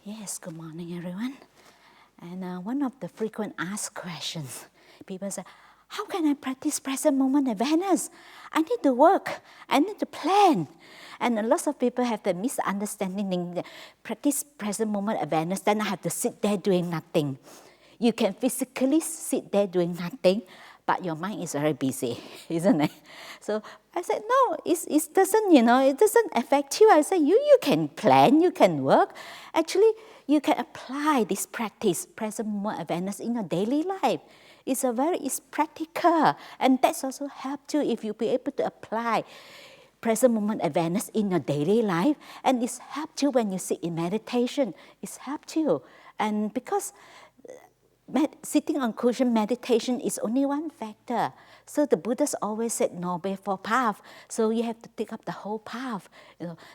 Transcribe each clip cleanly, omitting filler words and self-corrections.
Yes, good morning, everyone. And one of the frequent asked questions, people say, how can I practice present moment awareness? I need to work, I need to plan. And a lot of people have the misunderstanding that practice present moment awareness, then I have to sit there doing nothing. You can physically sit there doing nothing, but your mind is very busy, isn't it? So I said, no, it doesn't, it doesn't affect you. I said, you can plan, you can work. Actually, you can apply this practice, present moment awareness, in your daily life. It's practical, and that's also helped you if you be able to apply present moment awareness in your daily life, and it's helped you when you sit in meditation. It's helped you, and because sitting on cushion meditation is only one factor. So the Buddhas always said Noble Four Path. So you have to take up the whole path.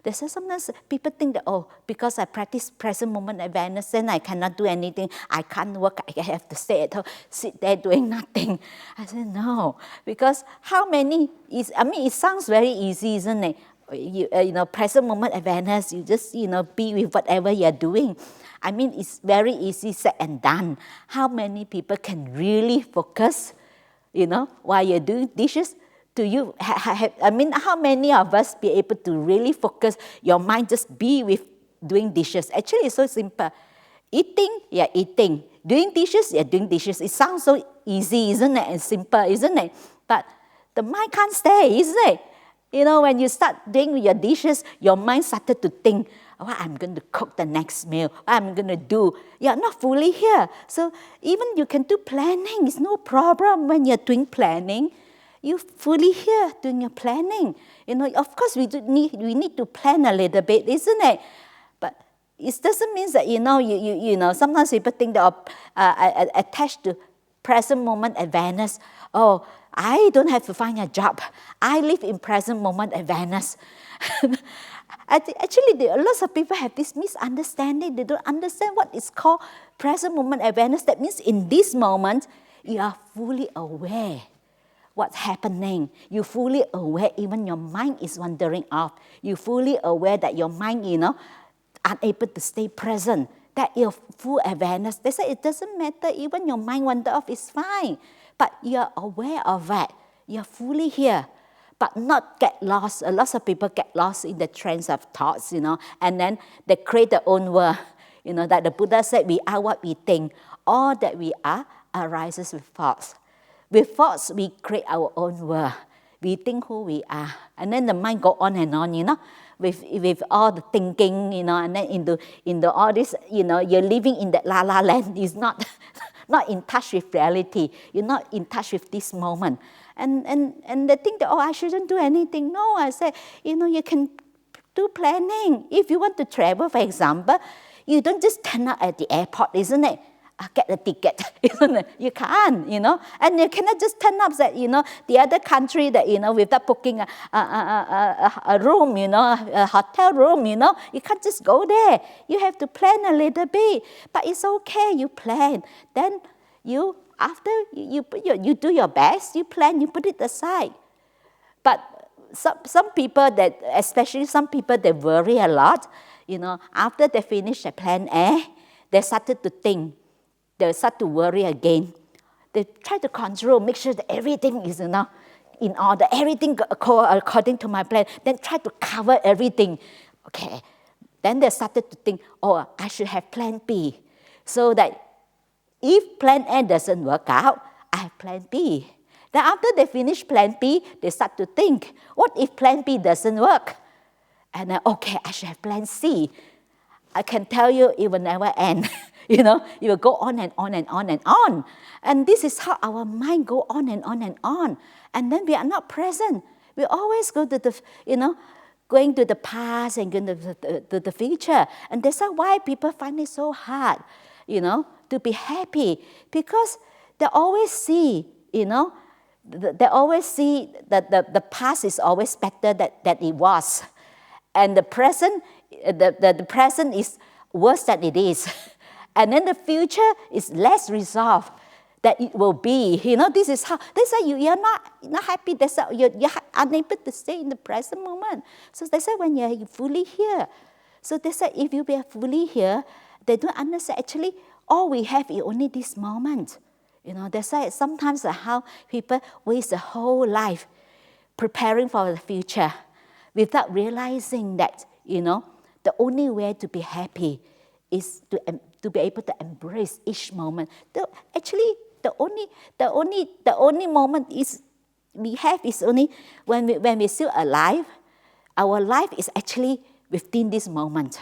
There's sometimes people think that, because I practice present moment awareness, then I cannot do anything. I can't work. I have to stay at home, sit there doing nothing. I said no, because it sounds very easy, isn't it? Present moment awareness. You just be with whatever you're doing. It's very easy said and done. How many people can really focus, while you're doing dishes? Do you, how many of us be able to really focus your mind, just be with doing dishes? Actually, it's so simple. Eating, you're eating. Doing dishes, you're doing dishes. It sounds so easy, isn't it? And simple, isn't it? But the mind can't stay, isn't it? When you start doing your dishes, your mind started to think, what I'm going to cook the next meal, what I'm going to do. You're not fully here. So even you can do planning. It's no problem when you're doing planning. You're fully here doing your planning. Of course, we need to plan a little bit, isn't it? But it doesn't mean that, sometimes people think that attached to present moment awareness. Oh, I don't have to find a job. I live in present moment awareness. Actually, lots of people have this misunderstanding. They don't understand what is called present moment awareness. That means in this moment, you are fully aware what's happening. You're fully aware even your mind is wandering off. You're fully aware that your mind, unable to stay present. That you're full awareness. They say it doesn't matter, even your mind wander off is fine. But you're aware of that. You're fully here. But not get lost. A lot of people get lost in the trends of thoughts, and then they create their own world. That the Buddha said, we are what we think. All that we are arises with thoughts. With thoughts, we create our own world. We think who we are. And then the mind go on, with all the thinking, and then into all this, you're living in that la land. It's not in touch with reality. You're not in touch with this moment. And they think that, I shouldn't do anything. No, I say, you can do planning. If you want to travel, for example, you don't just turn up at the airport, isn't it? Get a ticket, isn't it? You can't, and you cannot just turn up at, the other country that, without booking a room, a hotel room, you can't just go there. You have to plan a little bit, but it's okay, you plan. Then after you do your best, you plan, you put it aside. But some people especially some people, they worry a lot, after they finish their plan A, they started to think. They start to worry again. They try to control, make sure that everything is in order, everything according to my plan. Then try to cover everything. Okay. Then they started to think, I should have plan B. So that if plan A doesn't work out, I have plan B. Then after they finish plan B, they start to think, what if plan B doesn't work? And then, I should have plan C. I can tell you it will never end. It will go on and on and on and on. And this is how our mind go on and on and on. And then we are not present. We always go to going to the past and going to the future. And that's why people find it so hard, to be happy. Because they always see, they always see that the past is always better than it was. And the present is worse than it is. And then the future is less resolved that it will be. This is how, that's why you're not happy. That's how you're unable to stay in the present moment. So that's why when you're fully here. So that's why if you are fully here, They don't understand actually all we have is only this moment. That's why sometimes how people waste a whole life preparing for the future without realizing that, the only way to be happy is to be able to embrace each moment. Actually, the only moment we have is only when we're still alive. Our life is actually within this moment.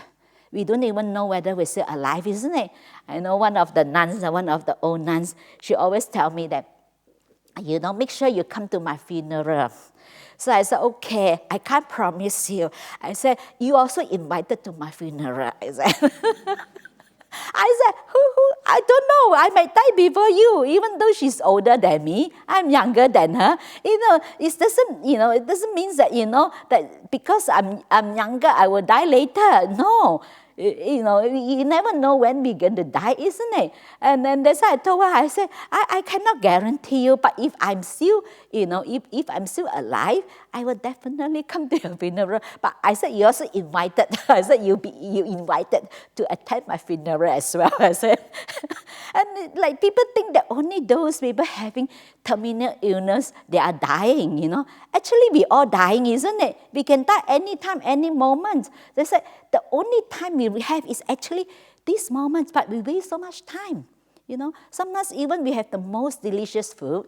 We don't even know whether we're still alive, isn't it? I know one of the nuns, one of the old nuns, she always tell me that, make sure you come to my funeral. So I said, okay, I can't promise you. I said, you also invited to my funeral. I said, who? I don't know. I might die before you, even though she's older than me. I'm younger than her. It doesn't mean that, that because I'm younger, I will die later. No. You never know when we're going to die, isn't it? And then that's why I told her, I said, I cannot guarantee you, but if I'm still, if I'm still alive, I will definitely come to your funeral. But I said, you also invited. I said, you invited to attend my funeral as well. I said, and like people think that only those people having terminal illness, they are dying, Actually, we're all dying, isn't it? We can die anytime, any moment. They said the only time we have is actually this moment, but we waste so much time. Sometimes even we have the most delicious food,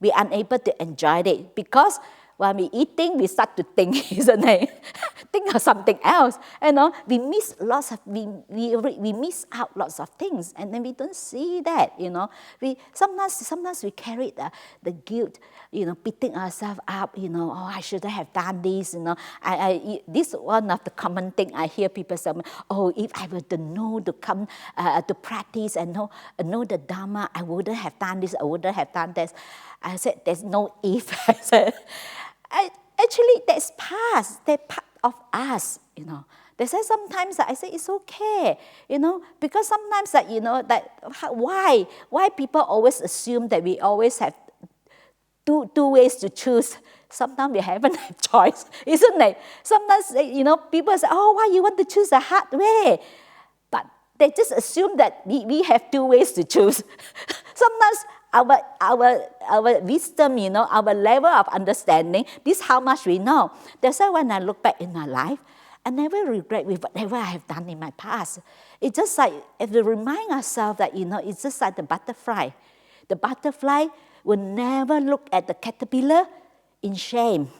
we're unable to enjoy it because when we're eating, we start to think, isn't it? Think of something else. We miss we miss out lots of things, and then we don't see that. We sometimes we carry the guilt, beating ourselves up. Oh, I shouldn't have done this. This is one of the common thing I hear people say. Oh, if I were to know to come to practice and know the Dharma, I wouldn't have done this. I wouldn't have done this. I said, there's no if. I said. Actually, that's past. That's part of us, They say sometimes I say it's okay, because sometimes why people always assume that we always have two ways to choose. Sometimes we haven't had choice, isn't it? Sometimes people say, oh, why you want to choose the hard way? But they just assume that we have two ways to choose. Sometimes our wisdom, our level of understanding, this is how much we know. That's why when I look back in my life, I never regret with whatever I have done in my past. It's just like, if we remind ourselves that, it's just like the butterfly. The butterfly will never look at the caterpillar in shame.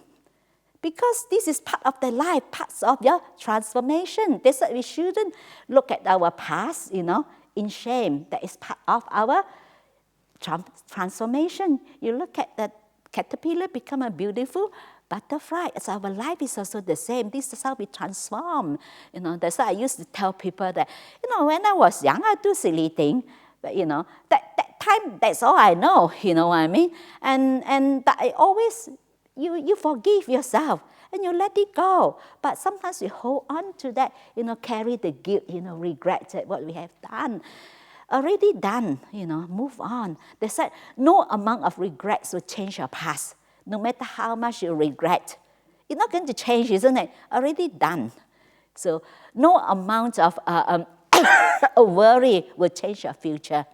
Because this is part of their life, parts of your transformation. That's why we shouldn't look at our past, in shame. That is part of our transformation. You look at the caterpillar become a beautiful butterfly. So our life is also the same. This is how we transform. That's why I used to tell people that, when I was young, I do silly things. But, that time, that's all I know. You know what I mean? But I always, you forgive yourself and you let it go. But sometimes we hold on to that, carry the guilt, regret at what we have done. Already done, move on. They said no amount of regrets will change your past. No matter how much you regret, it's not going to change, isn't it? Already done. So no amount of worry will change your future.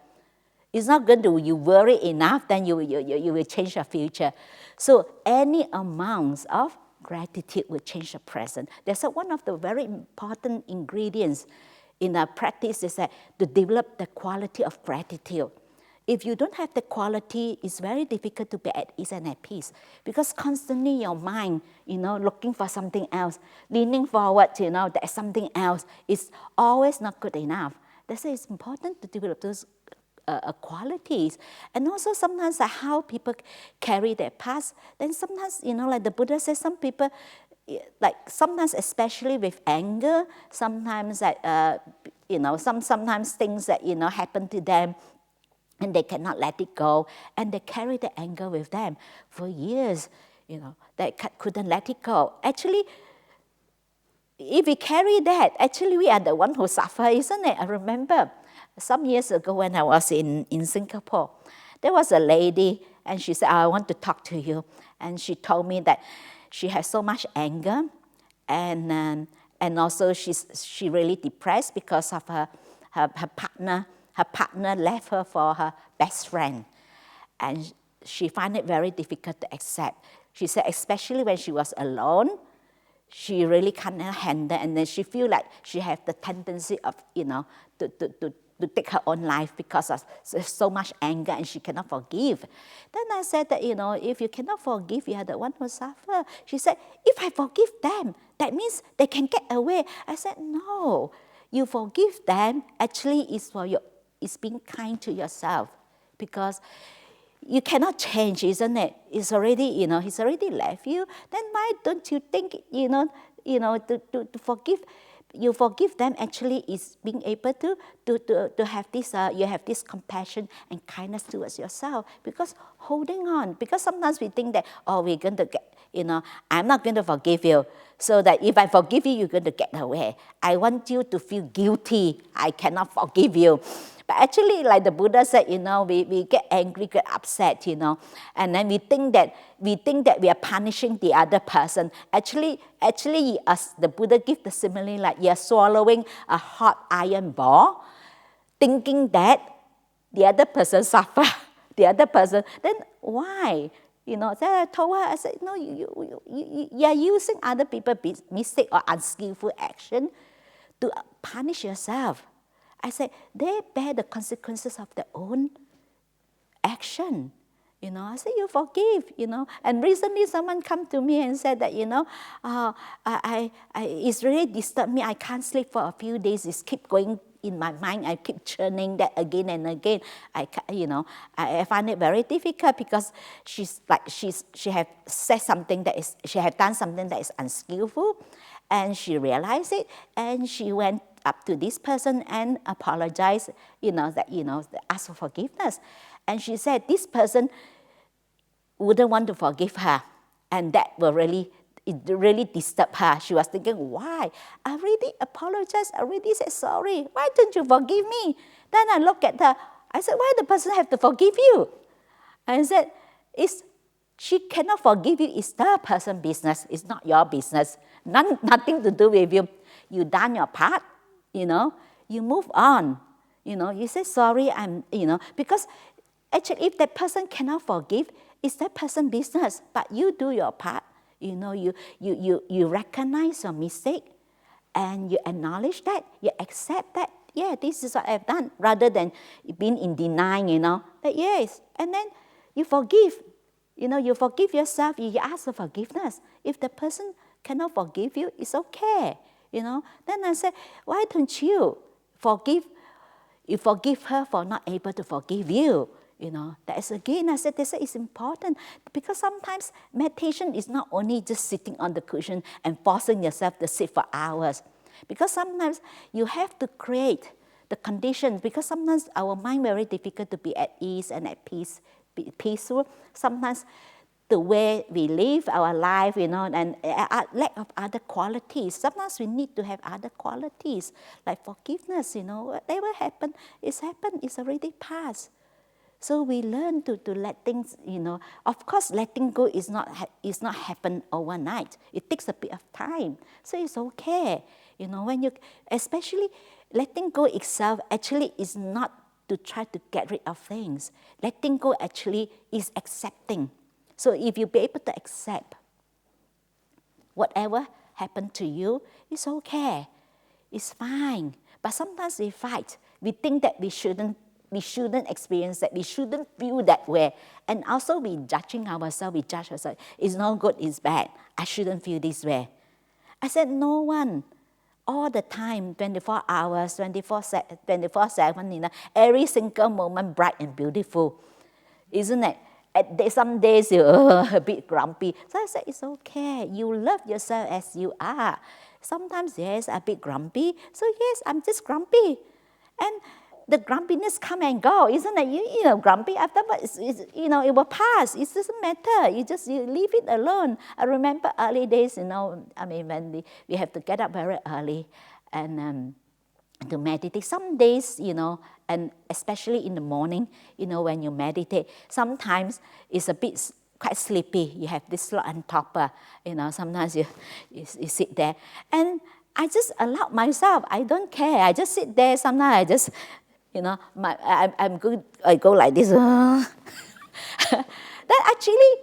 It's not going to, you worry enough, then you will change your future. So any amounts of gratitude will change the present. That's one of the very important ingredients in our practice is that to develop the quality of gratitude. If you don't have the quality, it's very difficult to be at ease and at peace because constantly your mind, looking for something else, leaning forward, there's something else. It's always not good enough. That's why it's important to develop those qualities. And also sometimes how people carry their past. Then sometimes, like the Buddha says, some people, like sometimes especially with anger, sometimes sometimes things that happen to them and they cannot let it go and they carry the anger with them for years, they couldn't let it go. Actually, if we carry that, actually we are the one who suffer, isn't it? I remember some years ago when I was in Singapore, there was a lady and she said, I want to talk to you. And she told me that she has so much anger and also she really depressed because of her her partner left her for her best friend. And she found it very difficult to accept. She said, especially when she was alone, she really can't handle, and then she feel like she have the tendency of, to take her own life because of so much anger, and she cannot forgive. Then I said that, if you cannot forgive, you are the one who suffer. She said, if I forgive them, that means they can get away. I said, no, you forgive them, actually it's being kind to yourself, because you cannot change, isn't it? It's already, he's already left you. Then why don't you think, to forgive? You forgive them actually is being able to have this, you have this compassion and kindness towards yourself. Because holding on, because sometimes we think that, we're going to get, I'm not going to forgive you, so that if I forgive you, you're going to get away. I want you to feel guilty. I cannot forgive you. But actually, like the Buddha said, we get angry, get upset, and then we think that we are punishing the other person. Actually, as the Buddha gives the simile, like you're swallowing a hot iron ball, thinking that the other person suffer, the other person. Then why? Then I told her, I said, no, you're using other people's mistake or unskillful action to punish yourself. I said, they bear the consequences of their own action. I said, you forgive, And recently someone come to me and said that, it's really disturbed me. I can't sleep for a few days. It keep going in my mind. I keep churning that again and again. I find it very difficult because she have said something she have done something that is unskillful, and she realized it, and she went up to this person and apologized, ask for forgiveness. And she said this person wouldn't want to forgive her, and that it really disturbed her. She was thinking, why? I already apologized, I already said sorry. Why don't you forgive me? Then I looked at her. I said, why the person have to forgive you? I said, she cannot forgive you. It's the person's business. It's not your business. Nothing to do with you. You done your part. You move on, you say sorry, because actually if that person cannot forgive, it's that person's business, but you do your part, you recognize your mistake, and you acknowledge that, you accept that, yeah, this is what I've done, rather than being in denial, that yes, and then you forgive, you forgive yourself, you ask for forgiveness. If the person cannot forgive you, it's okay. Then I said, why don't you forgive her for not able to forgive you? That is again, I said, it's important, because sometimes meditation is not only just sitting on the cushion and forcing yourself to sit for hours, because sometimes you have to create the conditions, because sometimes our mind very difficult to be at ease and at peace, peaceful. Sometimes the way we live our life, and lack of other qualities. Sometimes we need to have other qualities, like forgiveness, whatever happened, it's already past. So we learn to let things, of course, letting go is not happen overnight. It takes a bit of time. So it's okay, when especially letting go itself actually is not to try to get rid of things. Letting go actually is accepting. So if you be able to accept whatever happened to you, it's okay, it's fine. But sometimes we fight. We think that we shouldn't experience that, we shouldn't feel that way. And also we judging ourselves, we judge ourselves, it's not good, it's bad, I shouldn't feel this way. I said, no one, all the time, 24 hours, 24/7, every single moment bright and beautiful, isn't it? Some days you're a bit grumpy. So I said, it's okay. You love yourself as you are. Sometimes, yes, a bit grumpy. So yes, I'm just grumpy. And the grumpiness come and go, isn't it? Grumpy afterwards, it will pass. It doesn't matter. You leave it alone. I remember early days, when we have to get up very early and to meditate. Some days, and especially in the morning, when you meditate, sometimes it's a bit quite sleepy. You have this slot on top, sometimes you sit there. And I just allow myself. I don't care. I just sit there. Sometimes I just, I'm good. I go like this. Then actually,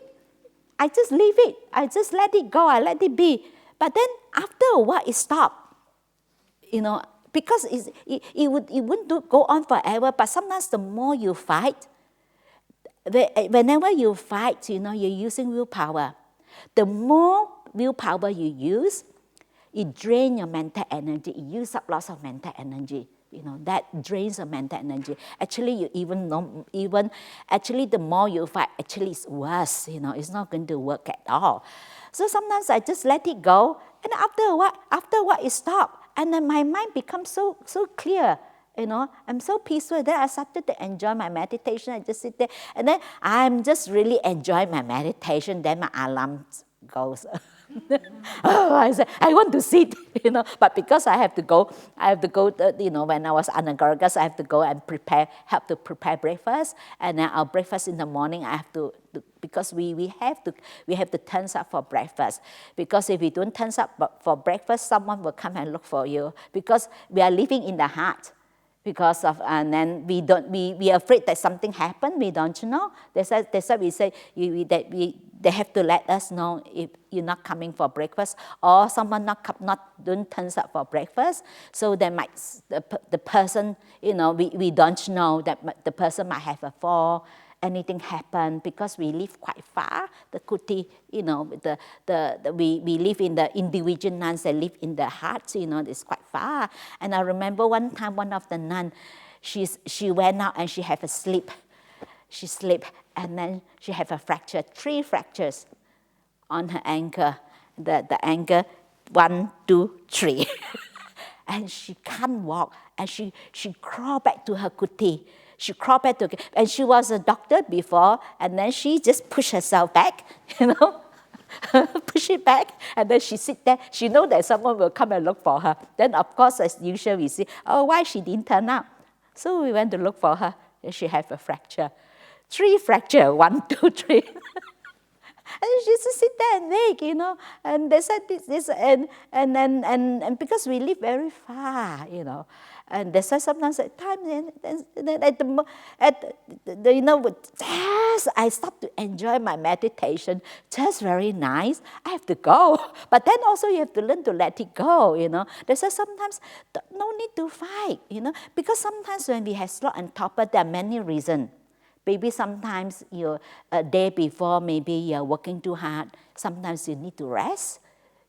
I just leave it. I just let it go. I let it be. But then after a while, it stopped. Because it wouldn't go on forever. But sometimes the more you fight, whenever you fight, you're using willpower. The more willpower you use, it drains your mental energy. It uses up lots of mental energy. That drains your mental energy. Actually, you actually the more you fight, actually it's worse. It's not going to work at all. So sometimes I just let it go, and after a while it stopped, and then my mind becomes so clear. I'm so peaceful. Then I started to enjoy my meditation. I just sit there, and then I'm just really enjoying my meditation. Then my alarm goes. I said, I want to sit, but because I have to go, when I was undergraduate, I have to go and help to prepare breakfast, and then our breakfast in the morning, I have to because we have to turn up for breakfast, because if we don't turn up for breakfast, someone will come and look for you, because we are living in the heart. Because of, and then we are afraid that something happened. We don't know. That's why we say they have to let us know if you're not coming for breakfast, or someone don't turn up for breakfast. So they might the person, we don't know that the person might have a fall. Anything happen, because we live quite far. The kuti, we live in the individual nuns that live in the heart, it's quite far. And I remember one time, one of the nuns, she went out and she had a slip. She slipped, and then she had a fracture, 3 fractures on her ankle. The ankle, 1, 2, 3. And she can't walk, and she crawled back to her kuti. She crawled back to, and she was a doctor before, and then she just pushed herself back, push it back, and then she sit there. She know that someone will come and look for her. Then, of course, as usual, we see, why she didn't turn up? So we went to look for her, and she had a fracture. 3 fracture, 1, 2, 3. And she just sit there and wait, and they said this, and because we live very far, and they said sometimes at times, as I start to enjoy my meditation, just very nice, I have to go. But then also you have to learn to let it go, They say sometimes no need to fight, because sometimes when we have slot and torpor, there are many reasons. Maybe sometimes a day before, maybe you're working too hard. Sometimes you need to rest.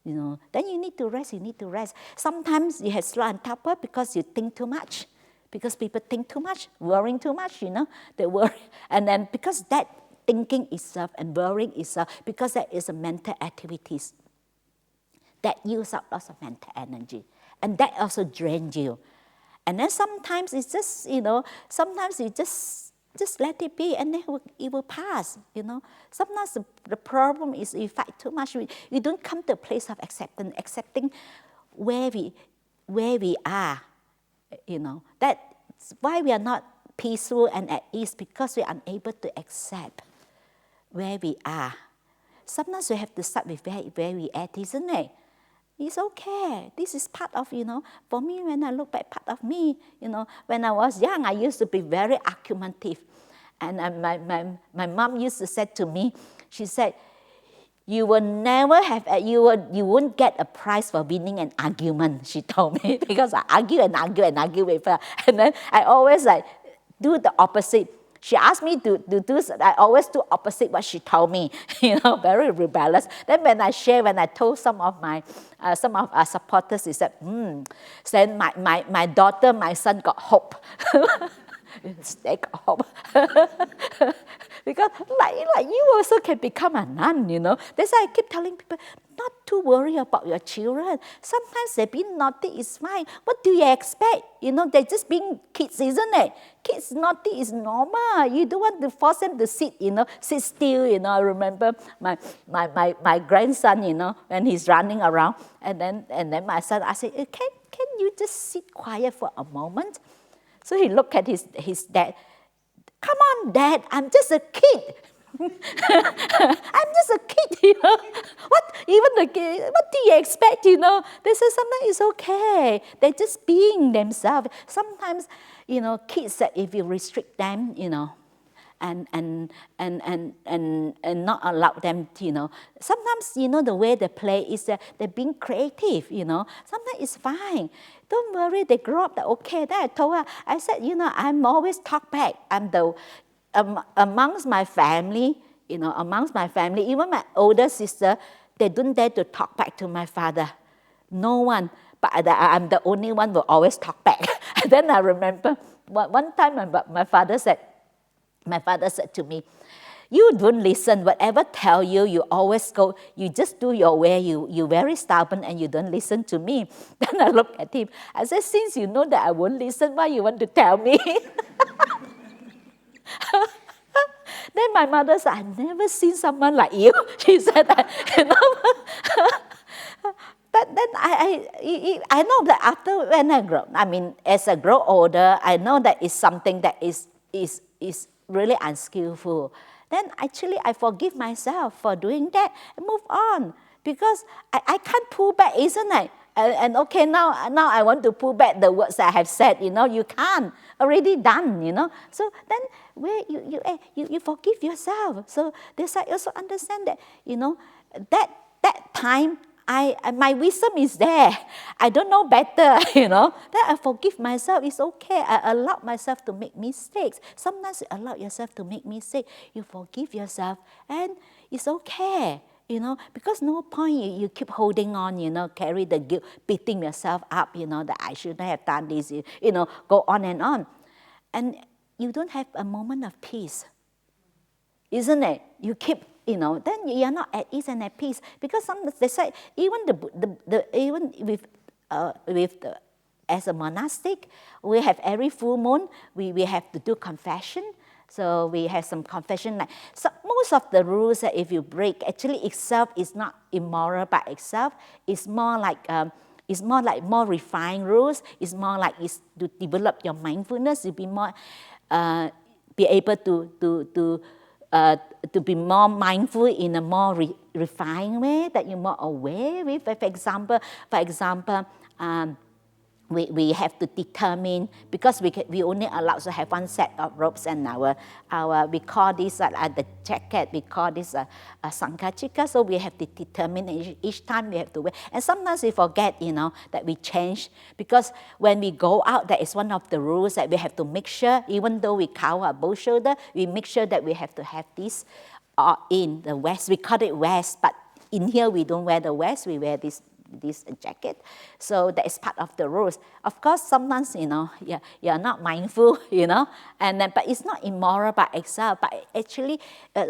Then you need to rest. Sometimes you have slow and torpor because you think too much. Because people think too much, worrying too much, They worry. And then because that thinking itself and worrying itself, because that is a mental activities that use up lots of mental energy. And that also drains you. And then sometimes it's just, sometimes you just let it be, and then it will pass, Sometimes the problem is we fight too much. We don't come to a place of accepting where we are, That's why we are not peaceful and at ease, because we are unable to accept where we are. Sometimes we have to start with where we are, isn't it? It's okay. This is part of, for me, when I look back, part of me, when I was young, I used to be very argumentative. And my mom used to say to me, she said, you will never have, you won't get a prize for winning an argument, she told me, because I argue with her. And then I always do the opposite. She asked me to do, I always do opposite what she told me, very rebellious. Then when I told some of our supporters, they said, then my daughter, my son got hope. They got hope. Because like you also can become a nun, That's why I keep telling people, not to worry about your children. Sometimes they're being naughty is fine. What do you expect? They're just being kids, isn't it? Kids naughty is normal. You don't want to force them to sit still, I remember my grandson, when he's running around, and then my son, I said, can you just sit quiet for a moment? So he looked at his dad. Come on, Dad, I'm just a kid. I'm just a kid, you know. Even the kid, what do you expect, you know? They say sometimes it's okay. They're just being themselves. Sometimes, you know, kids that if you restrict them, you know, and not allow them to, you know. Sometimes, you know, the way they play is that they're being creative, you know. Sometimes it's fine. Don't worry, they grow up, they're okay. Then I told her, I said, you know, I'm always talk back. I'm the, amongst my family, you know, amongst my family, even my older sister, they don't dare to talk back to my father. No one. But I'm the only one who always talk back. And then I remember one time my father said to me, you don't listen. Whatever tell you, you always go, you just do your way. You're very stubborn and you don't listen to me. Then I looked at him. I said, since you know that I won't listen, why you want to tell me? Then my mother said, I've never seen someone like you. She said that, you know. But then I know that after when I grow, I mean, as I grow older, I know that it's something that is really unskillful. Then actually I forgive myself for doing that and move on. Because I can't pull back, isn't it? And okay, now I want to pull back the words that I have said, you know, you can't. Already done, you know. So then where you forgive yourself. So this I also understand that, you know, that time my wisdom is there. I don't know better, you know. Then I forgive myself. It's okay. I allow myself to make mistakes. Sometimes you allow yourself to make mistakes. You forgive yourself, and it's okay, you know. Because no point you keep holding on, you know, carry the guilt, beating yourself up, you know, that I shouldn't have done this, you know, go on. And you don't have a moment of peace, isn't it? You keep, you know, then you're not at ease and at peace, because they say even even with as a monastic, we have every full moon we have to do confession. So we have some confession. Like, so most of the rules that if you break, actually itself is not immoral by itself. It's more like more refined rules. It's more like it's to develop your mindfulness. You be more be able to be more mindful in a more refined way, that you're more aware with. For example, we have to determine, because we only allowed to have one set of robes, and we call this the jacket, we call this a sankachika. So we have to determine each time we have to wear. And sometimes we forget, you know, that we change, because when we go out, that is one of the rules that we have to make sure, even though we cover our both shoulder, we make sure that we have to have this in the vest. We call it vest, but in here we don't wear the vest, we wear this jacket. So that is part of the rules. Of course, sometimes, you know, you're not mindful, you know, and then, but it's not immoral by itself, but actually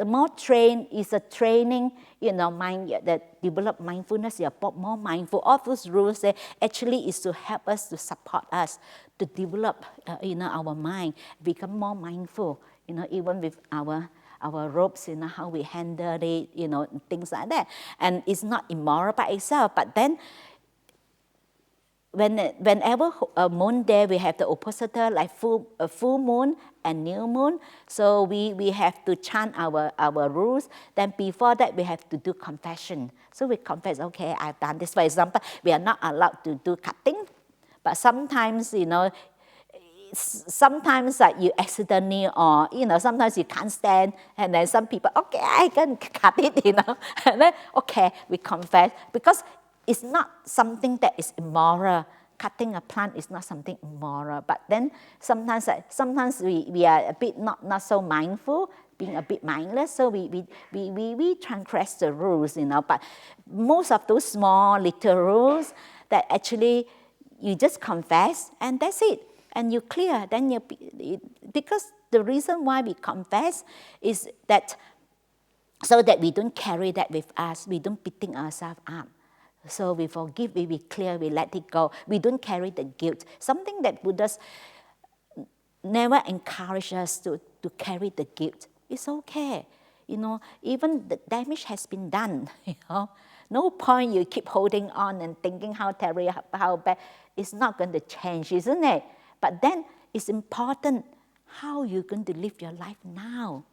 more trained is a training, you know, mind that develop mindfulness. You're more mindful. All those rules actually is to help us, to support us, to develop, you know, our mind, become more mindful, you know, even with our robes, you know, how we handle it, you know, things like that. And it's not immoral by itself, but then whenever a moon day, we have the oppositor, like full moon and new moon. So we have to chant our rules. Then before that, we have to do confession. So we confess, okay, I've done this. For example, we are not allowed to do cutting, but sometimes, you know, sometimes you accidentally, or, you know, sometimes you can't stand, and then some people, okay, I can cut it, you know, and then, okay, we confess, because it's not something that is immoral. Cutting a plant is not something immoral, but then sometimes we are a bit not so mindful, being a bit mindless, so we transgress the rules, you know. But most of those small little rules that actually you just confess, and that's it. And you clear, then because the reason why we confess is that so that we don't carry that with us, we don't beating ourselves up. So we forgive, we clear, we let it go. We don't carry the guilt. Something that Buddhas never encourage us to carry the guilt. It's okay. You know, even the damage has been done, you know. No point you keep holding on and thinking how terrible, how bad. It's not going to change, isn't it? But then it's important how you're going to live your life now.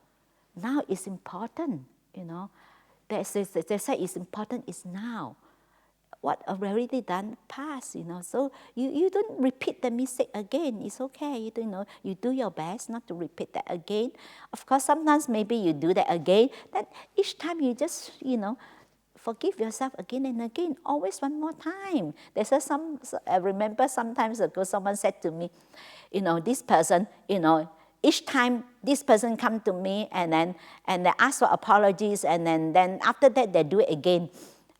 now is important, They say it's important is now. What already done, past, So you don't repeat the mistake again. It's okay, you do your best not to repeat that again. Of course, sometimes maybe you do that again. Then each time you just, forgive yourself again and again, always one more time. I remember sometimes ago someone said to me, this person, each time this person come to me and they ask for apologies, and then after that they do it again.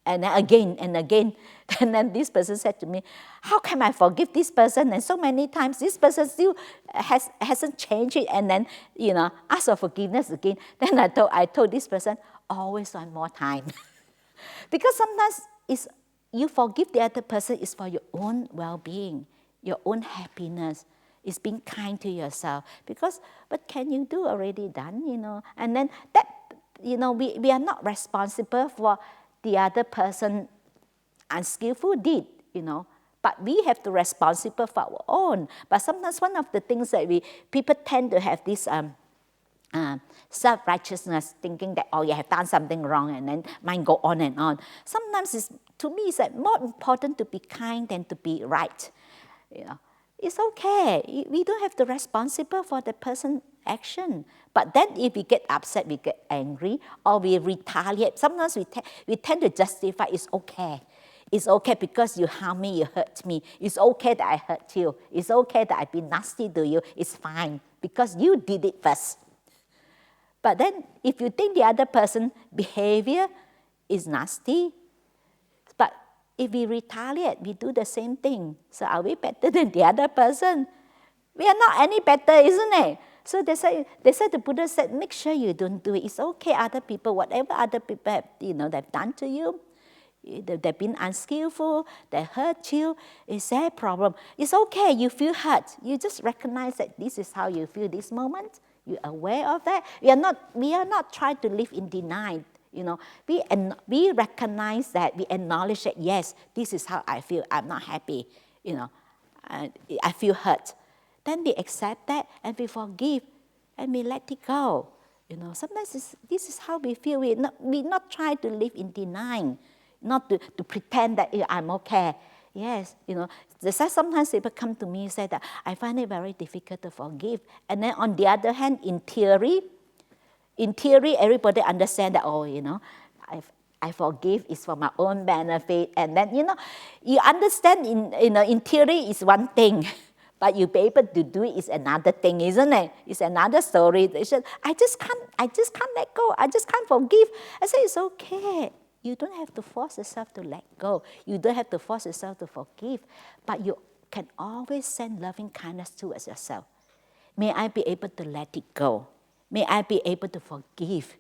And then again and again. And then this person said to me, how can I forgive this person? And so many times this person still hasn't changed it. And then, ask for forgiveness again. Then I told this person, always one more time. Because sometimes you forgive the other person is for your own well-being, your own happiness. It's being kind to yourself. Because what can you do already done, And then that, we are not responsible for the other person unskillful deed, But we have to responsible for our own. But sometimes one of the things that people tend to have this self-righteousness, thinking that, you have done something wrong, and then mind go on and on. Sometimes to me, it's more important to be kind than to be right, It's okay. We don't have to responsible for the person's action. But then if we get upset, we get angry, or we retaliate, sometimes we tend to justify it's okay. It's okay because you harm me, you hurt me. It's okay that I hurt you. It's okay that I've been nasty to you. It's fine because you did it first. But then if you think the other person's behavior is nasty, but if we retaliate, we do the same thing. So are we better than the other person? We are not any better, isn't it? So they said the Buddha said, make sure you don't do it. It's okay, other people, whatever other people have, they've done to you, they've been unskillful, they hurt you, it's their problem. It's okay, you feel hurt. You just recognize that this is how you feel this moment. You're aware of that. We are not trying to live in denial. We recognize that, we acknowledge that, yes, this is how I feel. I'm not happy. I feel hurt. Then we accept that and we forgive and we let it go. Sometimes this is how we feel. We not try to live in denial, not to pretend that I'm okay. Yes, sometimes people come to me and say that I find it very difficult to forgive. And then on the other hand, in theory, everybody understands that, I forgive is for my own benefit. And then, you understand in theory is one thing, but you be able to do it is another thing, isn't it? It's another story. They said, I just can't let go. I just can't forgive. I say, it's okay. You don't have to force yourself to let go. You don't have to force yourself to forgive. But you can always send loving kindness towards yourself. May I be able to let it go. May I be able to forgive.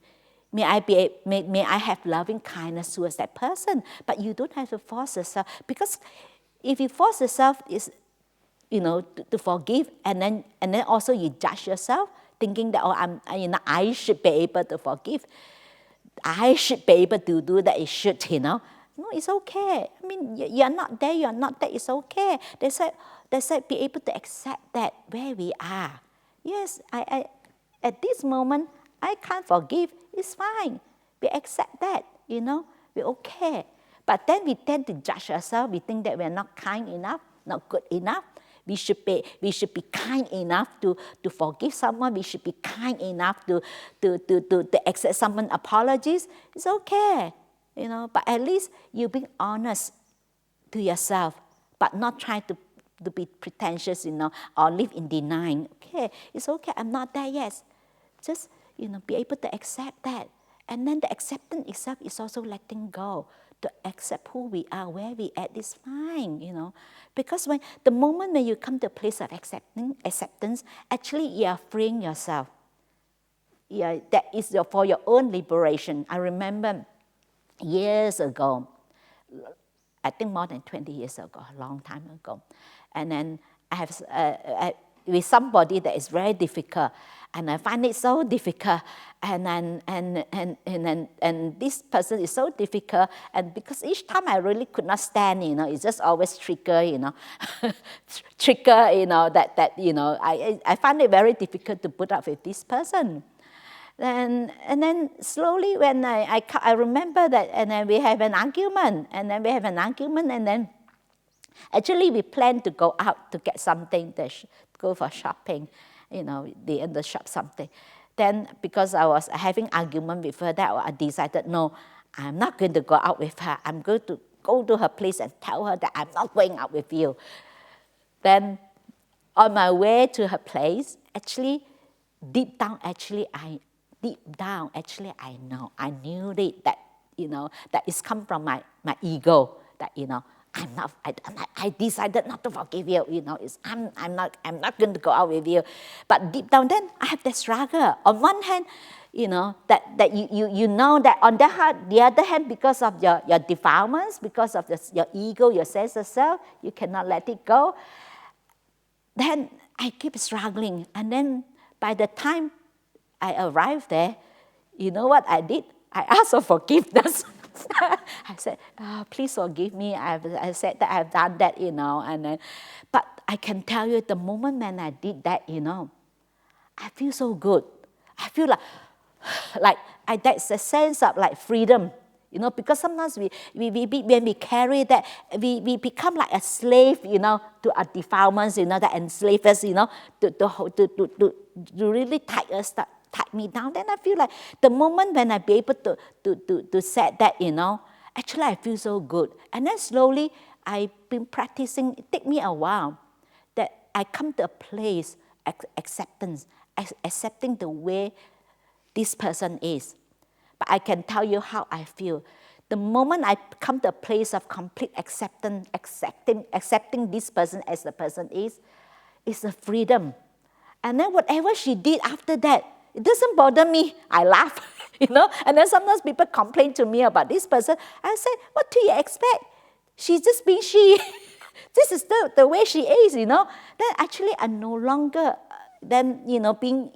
May I have loving kindness towards that person. But you don't have to force yourself. Because if you force yourself to forgive, and then also you judge yourself, thinking that, I should be able to forgive. I should be able to do that. It should, No, it's okay. I mean, you're not there. You're not there. It's okay. They said be able to accept that where we are. Yes, I at this moment I can't forgive. It's fine. We accept that. We're okay. But then we tend to judge ourselves. We think that we're not kind enough, not good enough. We should be kind enough to forgive someone. We should be kind enough to accept someone's apologies. It's okay, But at least you're being honest to yourself, but not trying to be pretentious, or live in denial. Okay, it's okay. I'm not there yet. Just be able to accept that, and then the acceptance itself is also letting go. To accept who we are, where we at is fine, Because the moment when you come to a place of acceptance, actually you are freeing yourself. Yeah, that is for your own liberation. I remember years ago, I think more than 20 years ago, a long time ago, and then I have with somebody that is very difficult, and I find it so difficult, and this person is so difficult, and because each time I really could not stand, it's just always trigger, I find it very difficult to put up with this person. And then slowly when I remember that, and then we have an argument, and then actually we plan to go out to get something, go for shopping, in the shop something. Then because I was having argument with her, that I decided, no, I'm not going to go out with her. I'm going to go to her place and tell her that I'm not going out with you. Then on my way to her place, actually, deep down, I know, I knew it, that, that it's come from my ego, that, I decided not to forgive you, I'm not going to go out with you. But deep down, then I have that struggle. On one hand, that you know that on the other hand, because of your defilements, because of your ego, your sense of self, you cannot let it go. Then I keep struggling. And then by the time I arrived there, you know what I did? I asked for forgiveness. I said, please forgive me. I said that I've done that, And then, but I can tell you, the moment when I did that, I feel so good. I feel that's a sense of like freedom. Because sometimes when we carry that, we become like a slave, to our defilements, that enslave us, to really tie me down. Then I feel like the moment when I be able to set that, actually I feel so good. And then slowly I've been practicing. It take me a while that I come to a place acceptance, accepting the way this person is. But I can tell you how I feel. The moment I come to a place of complete acceptance, accepting this person as the person is a freedom. And then whatever she did after that, it doesn't bother me. I laugh, And then sometimes people complain to me about this person. I say, what do you expect? She's just being she. This is the way she is, Then actually I no longer being,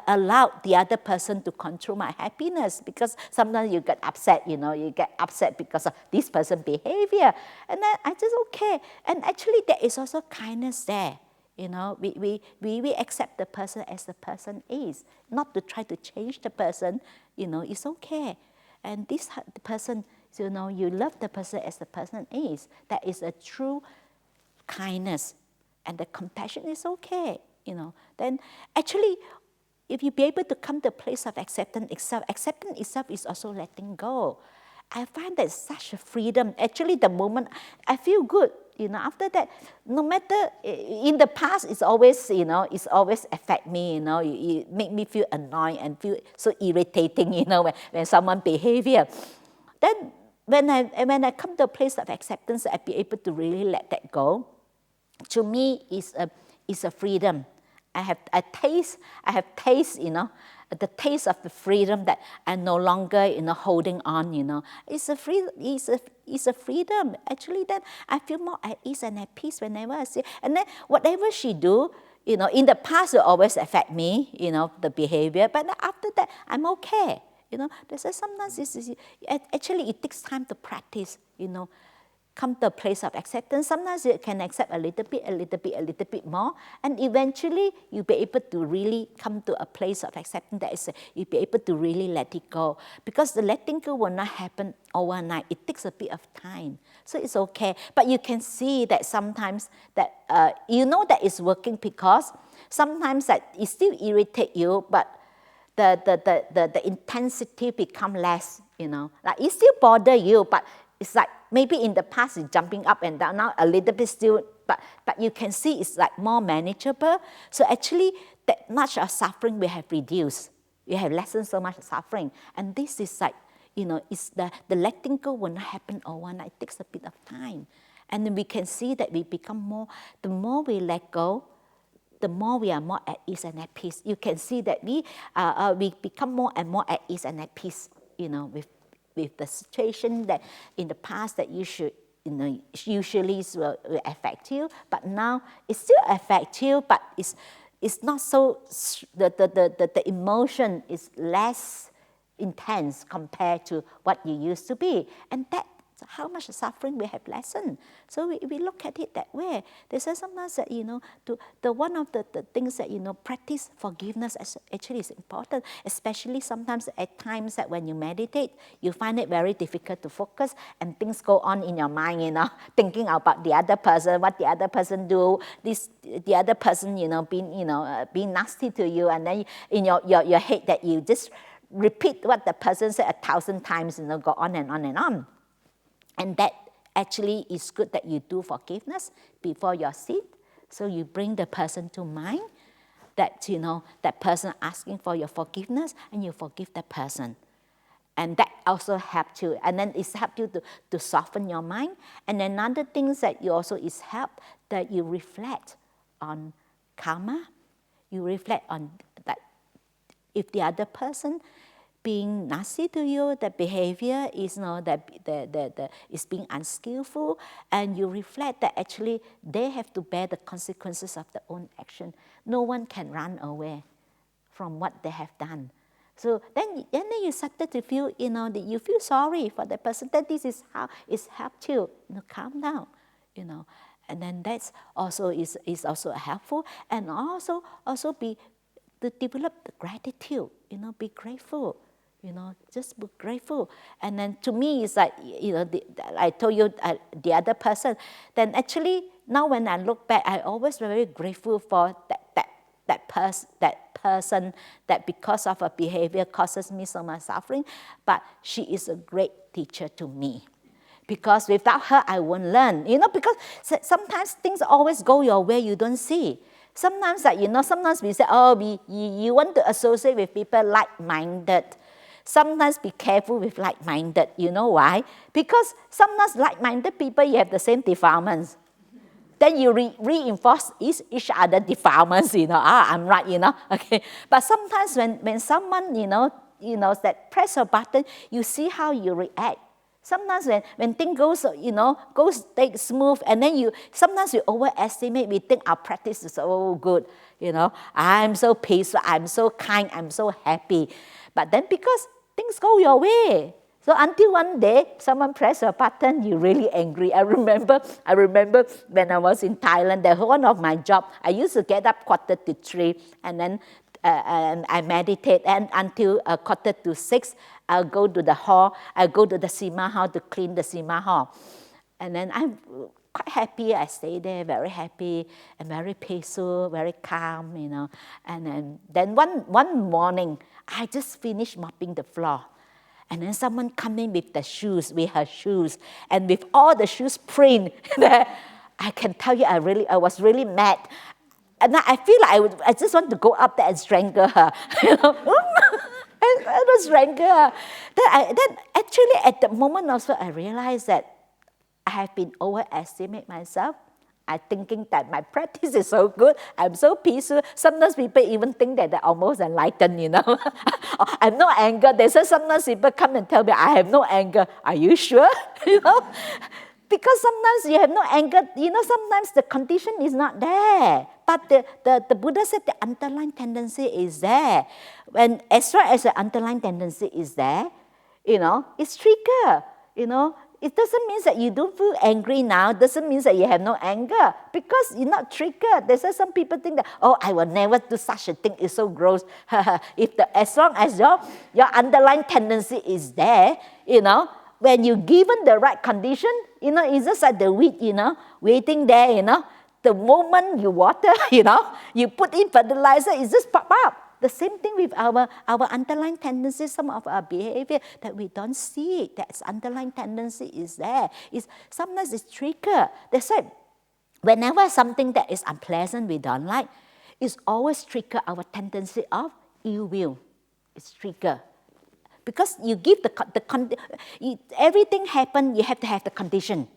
allowed the other person to control my happiness, because sometimes you get upset, you get upset because of this person's behavior. And then I just, okay. And actually there is also kindness there. We accept the person as the person is, not to try to change the person, it's okay. And this person, you love the person as the person is. That is a true kindness. And the compassion is okay. Then actually, if you be able to come to a place of acceptance itself is also letting go. I find that such a freedom. Actually, the moment I feel good, after that, no matter, in the past, it's always affect me, it make me feel annoyed and feel so irritating, when someone behavior. Then when I come to a place of acceptance, I be able to really let that go. To me, it's a freedom. I have taste, the taste of the freedom that I'm no longer, holding on, It's a freedom. Actually, then I feel more at ease and at peace whenever I see. And then whatever she do, in the past it always affect me, the behavior. But after that, I'm okay. There's sometimes actually it takes time to practice, come to a place of acceptance. Sometimes you can accept a little bit more, and eventually you'll be able to really come to a place of acceptance that is, you'll be able to really let it go. Because the letting go will not happen overnight. It takes a bit of time. So it's okay. But you can see that sometimes that, that it's working, because sometimes that it still irritates you, but the intensity become less, Like it still bother you, but it's like maybe in the past it's jumping up and down, now a little bit still, but you can see it's like more manageable. So actually that much of suffering we have reduced. We have lessened so much suffering. And this is like, it's the letting go will not happen overnight. It takes a bit of time. And then we can see that we become more, the more we let go, the more we are more at ease and at peace. You can see that we become more and more at ease and at peace, with the situation that in the past that you should, usually will affect you, but now it still affects you, but it's not so, the emotion is less intense compared to what you used to be. And So how much suffering we have lessened. So we look at it that way. They say sometimes that, one of the things that, practice forgiveness actually is important, especially sometimes at times that when you meditate, you find it very difficult to focus and things go on in your mind, thinking about the other person, what the other person do, the other person, being nasty to you, and then in your head that you just repeat what the person said 1,000 times, go on and on and on. And that actually is good that you do forgiveness before your seat. So you bring the person to mind that, that person asking for your forgiveness, and you forgive that person. And that also helps you. And then it's helped you to soften your mind. And another thing that you also is help that you reflect on karma. You reflect on that if the other person being nasty to you, the behavior is is being unskillful, and you reflect that actually they have to bear the consequences of their own action. No one can run away from what they have done. So then you started to feel, that you feel sorry for the person, that this is how it's helped you, calm down, And then that's also is also helpful, and also be to develop the gratitude, be grateful. Just be grateful. And then to me, it's like, I told you the other person. Then actually, now when I look back, I always very grateful for that person that because of her behavior causes me so much suffering. But she is a great teacher to me. Because without her, I won't learn. Because sometimes things always go your way, you don't see. Sometimes, sometimes we say, you want to associate with people like-minded. Sometimes be careful with like-minded. You know why? Because sometimes like-minded people, you have the same defilements. Then you reinforce each other defilements, I'm right, okay. But sometimes when someone, that press a button, you see how you react. Sometimes when things goes take smooth, and then sometimes we overestimate, we think our practice is so good, I'm so peaceful, I'm so kind, I'm so happy. But then because things go your way. So until one day, someone press a button, you're really angry. I remember when I was in Thailand, that one of my job, I used to get up 3:15, and then and I meditate, and until 5:45, I'll go to the hall, I'll go to the Sima hall to clean the Sima hall. And then I'm quite happy, I stay there, very happy, and very peaceful, very calm, And then one morning, I just finished mopping the floor. And then someone come in with her shoes, and with all the shoes print there. I can tell you, I was really mad. And I feel like I just want to go up there and strangle her. I was strangle her. Then actually at the moment also, I realized that I have been overestimate myself. I'm thinking that my practice is so good, I'm so peaceful. Sometimes people even think that they're almost enlightened, I have no anger. They say sometimes people come and tell me, I have no anger. Are you sure? Because sometimes you have no anger, sometimes the condition is not there. But the Buddha said the underlying tendency is there. When as far as the underlying tendency is there, it's trigger, It doesn't mean that you don't feel angry now. Doesn't mean that you have no anger, because you're not triggered. There's some people think that, I will never do such a thing. It's so gross. As long as your underlying tendency is there, when you're given the right condition, it's just like the wheat, waiting there, The moment you water, you put in fertilizer, it just pop up. The same thing with our underlying tendencies, some of our behavior that we don't see it. That underlying tendency is there. Sometimes it's trigger. That's why whenever something that is unpleasant we don't like, it's always trigger our tendency of ill will. It's trigger. Because you give everything happen, you have to have the condition.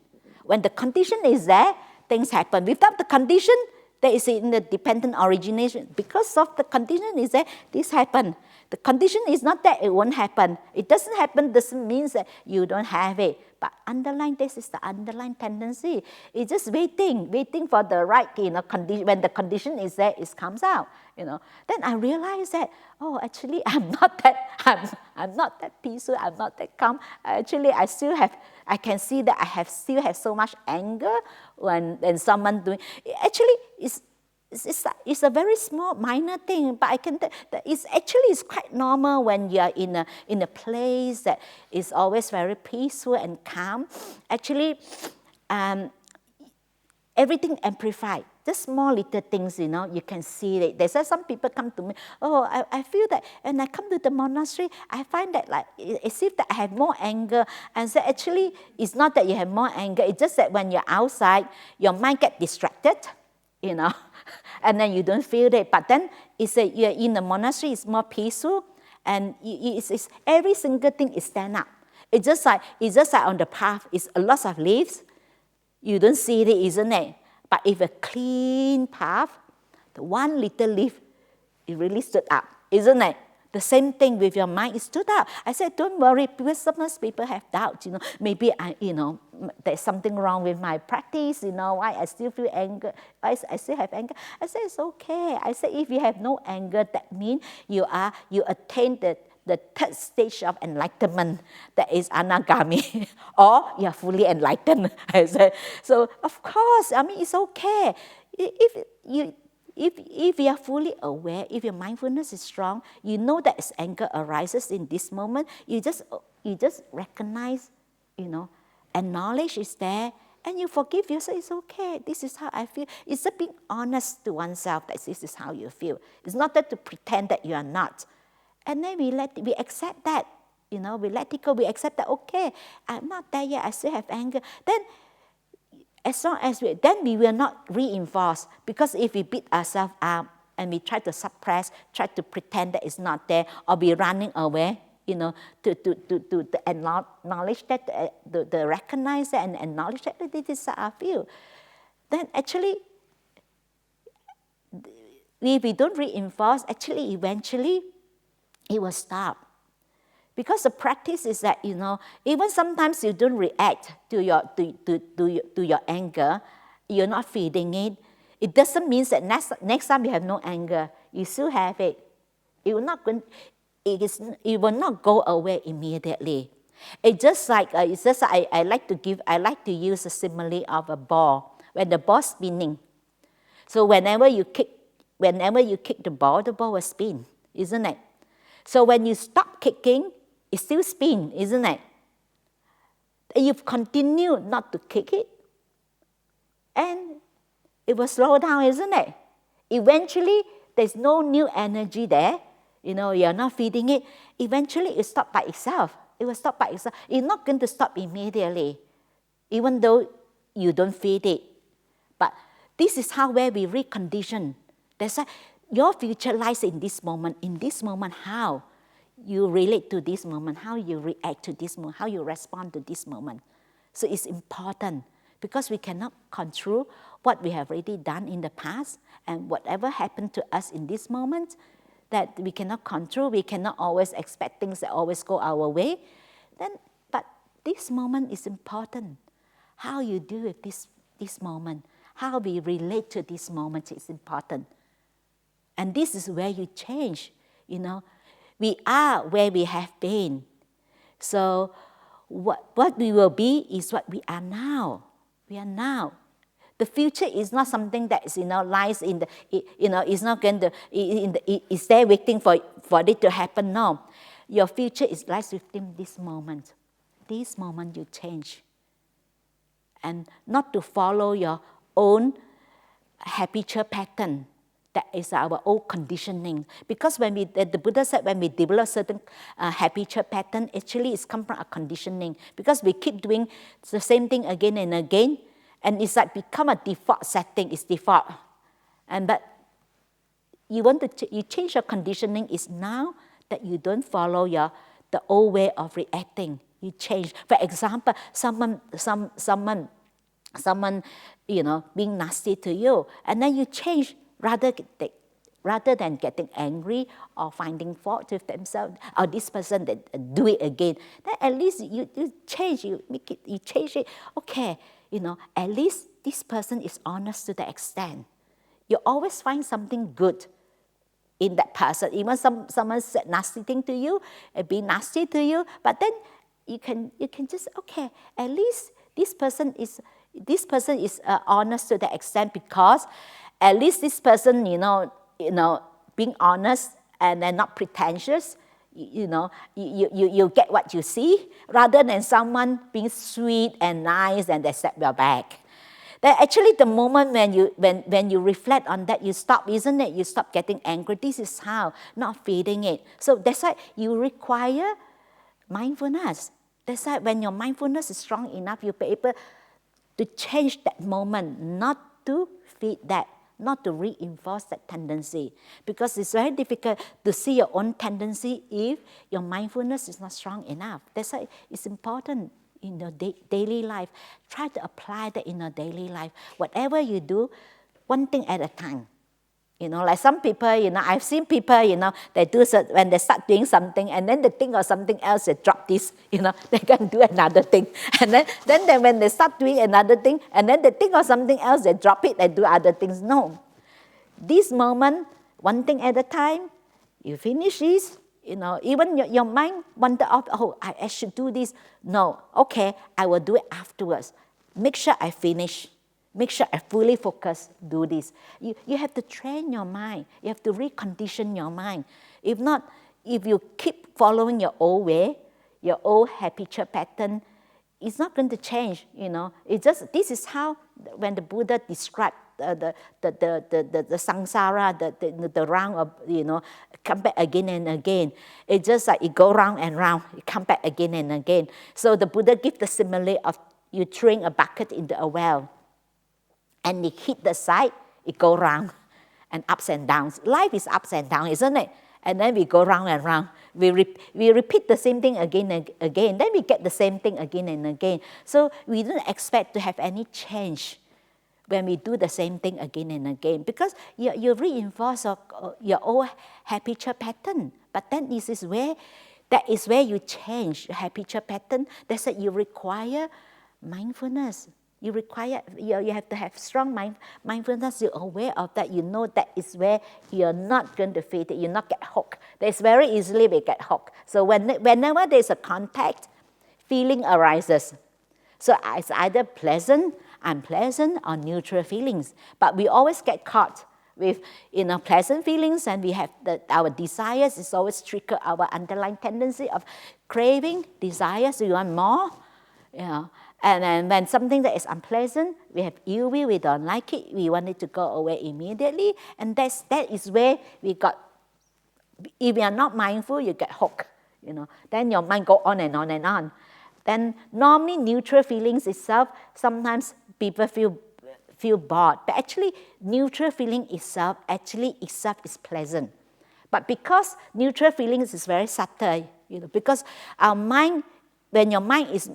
When the condition is there, things happen. Without the condition, That is in the dependent origination. Because of the condition is that this happened. The condition is not that it won't happen. It doesn't happen doesn't mean that you don't have it. But underlying, this is the underlying tendency. It's just waiting for the right, condition. When the condition is there, it comes out. Then I realized that, actually I'm not that peaceful. I'm not that calm. Actually, I can see that I still have so much anger when someone doing. Actually, it's a very small, minor thing, but I can tell that it's quite normal when you are in a place that is always very peaceful and calm. Actually, everything amplified. Just small little things, you can see it. There's some people come to me, I feel that when I come to the monastery, I find that like it's if that I have more anger. And so actually, it's not that you have more anger. It's just that when you're outside, your mind gets distracted, and then you don't feel it. But then you're in the monastery, it's more peaceful, and it's every single thing is stand up. It's just like on the path, it's a lot of leaves. You don't see it, isn't it? But if a clean path, the one little leaf, it really stood up, isn't it? The same thing with your mind, it stood up. I said, don't worry, because sometimes people have doubts, maybe there's something wrong with my practice, why I still feel anger, why I still have anger. I said, it's okay. I said, if you have no anger, that means you attain the third stage of enlightenment, that is anagami, or you're fully enlightened. I said, so of course, it's okay. If you are fully aware, if your mindfulness is strong, you know that as anger arises in this moment, you just recognize, acknowledge it's there, and you forgive yourself. It's okay. This is how I feel. It's just being honest to oneself that this is how you feel. It's not that to pretend that you are not. And then we accept that, we let it go. We accept that, okay, I'm not there yet. I still have anger. Then, as long as we will not reinforce, because if we beat ourselves up and we try to suppress, try to pretend that it's not there, or be running away, to acknowledge that, to recognize that and acknowledge that this is how I feel, then actually, if we don't reinforce, actually, eventually, it will stop. Because the practice is that, even sometimes you don't react to your anger, you're not feeding it. It doesn't mean that next time you have no anger, you still have it. It will not go away immediately. It's just like I like to use a simile of a ball. When the ball's spinning, so whenever you kick the ball will spin, isn't it? So when you stop kicking, it still spins, isn't it? And you continue not to kick it, and it will slow down, isn't it? Eventually, there's no new energy there. You're not feeding it. Eventually, it stops by itself. It will stop by itself. It's not going to stop immediately, even though you don't feed it. But this is where we recondition. That's why your future lies in this moment. In this moment, how you relate to this moment, how you react to this moment, how you respond to this moment. So it's important because we cannot control what we have already done in the past, and whatever happened to us in this moment that we cannot control. We cannot always expect things that always go our way. But this moment is important. How you deal with this moment, how we relate to this moment is important. And this is where you change, We are where we have been. So what we will be is what we are now. We are now. The future is not something that lies in the, it's not going to, it's there waiting for it to happen. No. Your future lies within this moment. This moment you change. And not to follow your own habitual pattern. That is our old conditioning. Because the Buddha said, when we develop certain habitual pattern, actually it's come from a conditioning. Because we keep doing the same thing again and again, and it's like become a default setting. It's default. But you change your conditioning is now that you don't follow the old way of reacting. You change. For example, someone someone, being nasty to you, and then you change rather than getting angry or finding fault with themselves or this person that do it again. Then at least you change, you change it. Okay, at least this person is honest to the extent. You always find something good in that person. Even someone said nasty thing to you, be nasty to you, but then you can just, okay, at least this person is honest to the extent, because at least this person, being honest and then not pretentious, you get what you see, rather than someone being sweet and nice and they stab your back. That actually the moment when you reflect on that, you stop, isn't it? You stop getting angry. This is how, not feeding it. So that's why you require mindfulness. That's why when your mindfulness is strong enough, you'll be able to change that moment, not to feed that, not to reinforce that tendency. Because it's very difficult to see your own tendency if your mindfulness is not strong enough. That's why it's important in your daily life. Try to apply that in your daily life. Whatever you do, one thing at a time. Like some people, I've seen people, they do, when they start doing something and then they think of something else, they drop this, they can do another thing. And then when they start doing another thing and then they think of something else, they drop it, they do other things. No. This moment, one thing at a time, you finish this, even your mind wander off, oh, I should do this. No, okay, I will do it afterwards. Make sure I finish. Make sure I fully focus, do this. You have to train your mind. You have to recondition your mind. If not, if you keep following your old way, your old habitual pattern, it's not going to change, It's just, this is how, when the Buddha described the samsara, the round of, come back again and again. It's just like it go round and round, it come back again and again. So the Buddha gives the simile of you throwing a bucket into a well, and it hit the side, it go round, and ups and downs. Life is ups and downs, isn't it? And then we go round and round. We repeat the same thing again and again. Then we get the same thing again and again. So we don't expect to have any change when we do the same thing again and again, because you reinforce your old habitual pattern. But then that is where you change your habitual pattern. That's why you require mindfulness. You have to have strong mindfulness. You're aware of that. You know that is where you're not going to feed it. You not get hooked. There's very easily we get hooked. So whenever there's a contact, feeling arises. So it's either pleasant, unpleasant, or neutral feelings. But we always get caught with pleasant feelings, and we have our desires is always trigger our underlying tendency of craving, desires. We want more. And then when something that is unpleasant, we have ill will, we don't like it, we want it to go away immediately. And that is where we got, if you are not mindful, you get hooked. Then your mind go on and on and on. Then normally neutral feelings itself, sometimes people feel bored. But actually neutral feeling itself is pleasant. But because neutral feelings is very subtle, because our mind, when your mind is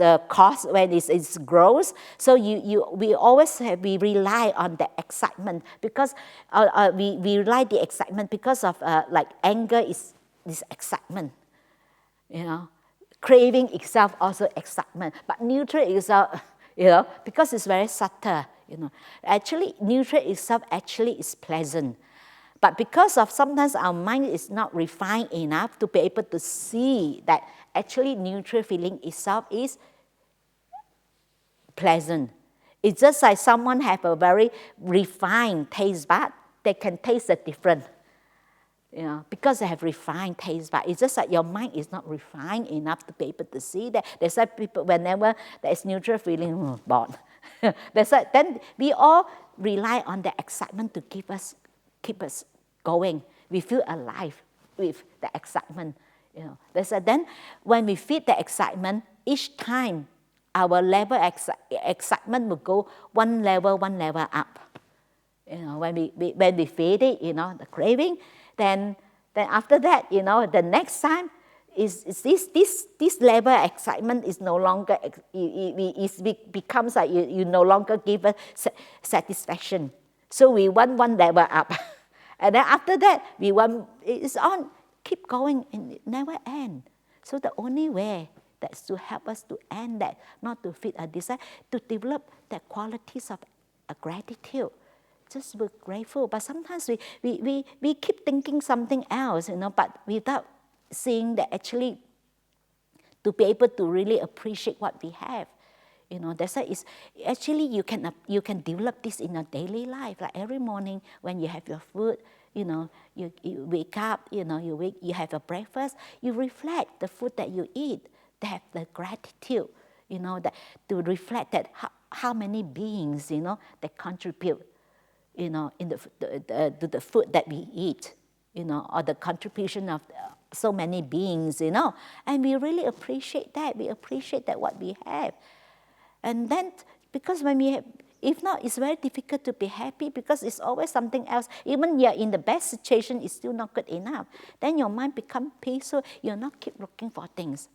a cause, when it grows, so we always we rely on the excitement, because we rely the excitement because of like anger is this excitement, craving itself also excitement, but neutral itself, because it's very subtle, actually neutral itself actually is pleasant. But because of sometimes our mind is not refined enough to be able to see that actually neutral feeling itself is pleasant. It's just like someone have a very refined taste bud, they can taste the difference. Because they have refined taste bud. It's just like your mind is not refined enough to be able to see that. That's why people, whenever there is neutral feeling, bored. That's why then we all rely on the excitement to keep us going. We feel alive with the excitement. That's why then when we feed the excitement, each time our level of excitement will go one level up. When we feed it, the craving, then after that, the next time this level of excitement is no longer, it becomes like you no longer give us satisfaction. So we want one level up. And then after that, we want, it's on, keep going and it never end. So the only way that's to help us to end that, not to feed a desire, to develop the qualities of gratitude. Just be grateful. But sometimes we keep thinking something else, but without seeing that actually to be able to really appreciate what we have. That's why it's actually you can develop this in your daily life. Like every morning when you have your food, you wake up, you have a breakfast, you reflect the food that you eat, to have the gratitude, that to reflect that how many beings, that contribute, in to the food that we eat, or the contribution of so many beings, and we really appreciate that. We appreciate that what we have. And then, because when we have, if not, it's very difficult to be happy because it's always something else. Even you're in the best situation, it's still not good enough. Then your mind becomes peaceful. You're not keep looking for things,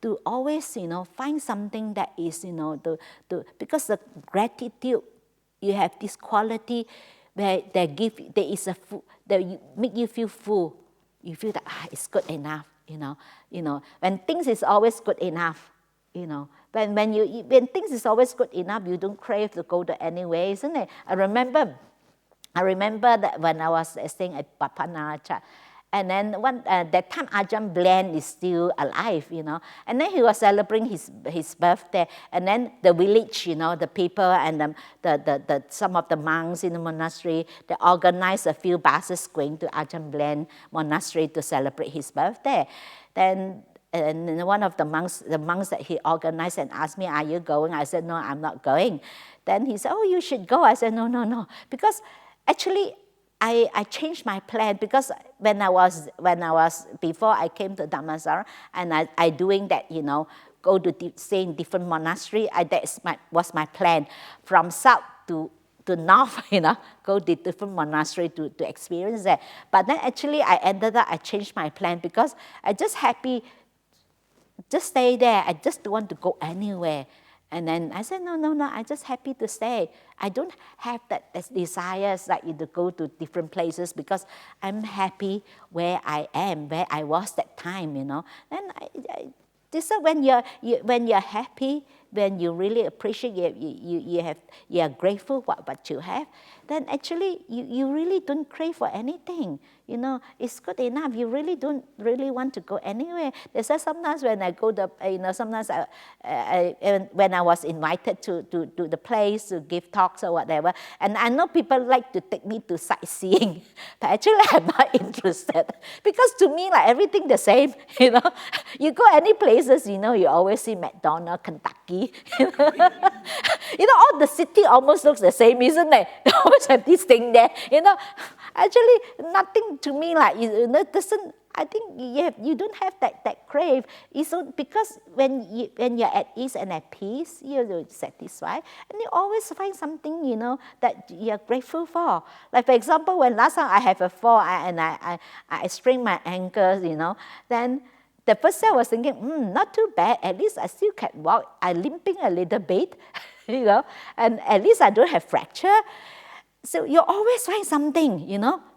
to always, find something that is, because the gratitude, you have this quality where there is a food that make you feel full. You feel that it's good enough, When things is always good enough, when things is always good enough, you don't crave to go to anywhere, isn't it? I remember that when I was staying at Papa Naracha, and then that time Ajahn Brahm is still alive, and then he was celebrating his birthday, and then the village, the people and the some of the monks in the monastery, they organized a few buses going to Ajahn Brahm monastery to celebrate his birthday. Then and one of the monks that he organized and asked me, "Are you going?" I said, "No, I'm not going." Then he said, "Oh, you should go." I said, No, because actually I changed my plan, because when I was before I came to Dhammasara, and I doing that, go to stay in different monastery. That was my plan, from south to north, go to different monastery to experience that. But then actually I changed my plan, because I just happy, just stay there. I just don't want to go anywhere. And then I said, no, I'm just happy to stay. I don't have that desires like to go to different places, because I'm happy where I am, where I was that time, Then this is when you're happy, when you really appreciate, you are grateful for what you have, then actually you really don't crave for anything. It's good enough. You really don't really want to go anywhere. There's sometimes when I go sometimes when I was invited to the place to give talks or whatever, and I know people like to take me to sightseeing, but actually I'm not interested, because to me, like, everything the same. You go any places, you always see McDonald's, Kentucky. All the city almost looks the same, isn't it? They always have this thing there. Actually, nothing to me like doesn't. I think you don't have that crave. It's because when you're at ease and at peace, you're satisfied, and you always find something that you're grateful for. Like, for example, when last time I have a fall and I sprained my ankles, then the first time I was thinking, not too bad. At least I still can walk. I'm limping a little bit, and at least I don't have fracture. So you always find something,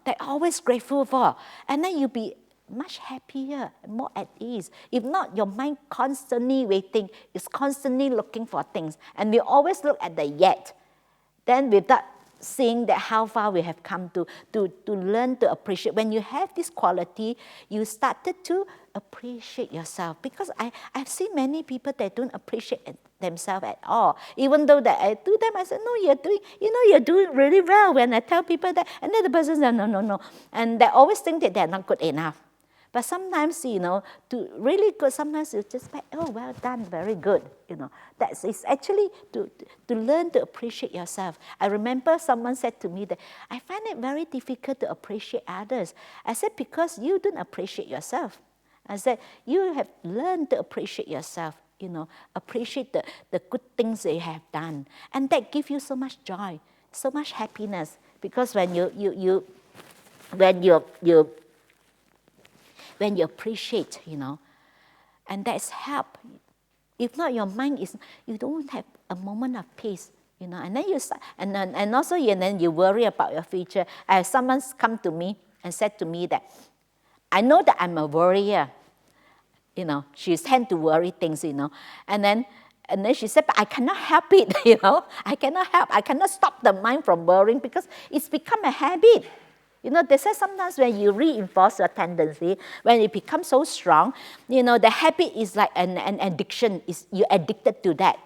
that always grateful for. And then you'll be much happier, more at ease. If not, your mind constantly waiting, is constantly looking for things. And we always look at the yet. Then without seeing that how far we have come to learn to appreciate. When you have this quality, you started to appreciate yourself. Because I've seen many people that don't appreciate themselves at all. Even though that I do them, I said, no, you're doing really well. When I tell people that, and then the person says, no. And they always think that they're not good enough. But sometimes, to really good, sometimes you just say, oh, well done, very good. It's actually to learn to appreciate yourself. I remember someone said to me that, I find it very difficult to appreciate others. I said, because you don't appreciate yourself. I said, you have learned to appreciate yourself, appreciate the good things that you have done. And that gives you so much joy, so much happiness. Because when when you appreciate, and that's help. If not, your mind is, you don't have a moment of peace, and then you start, and also then you worry about your future. As someone come to me and said to me that, I know that I'm a worrier, she tend to worry things, and then she said, but I cannot help it, I cannot stop the mind from worrying because it's become a habit. They say sometimes when you reinforce your tendency, when it becomes so strong, the habit is like an addiction. You're addicted to that.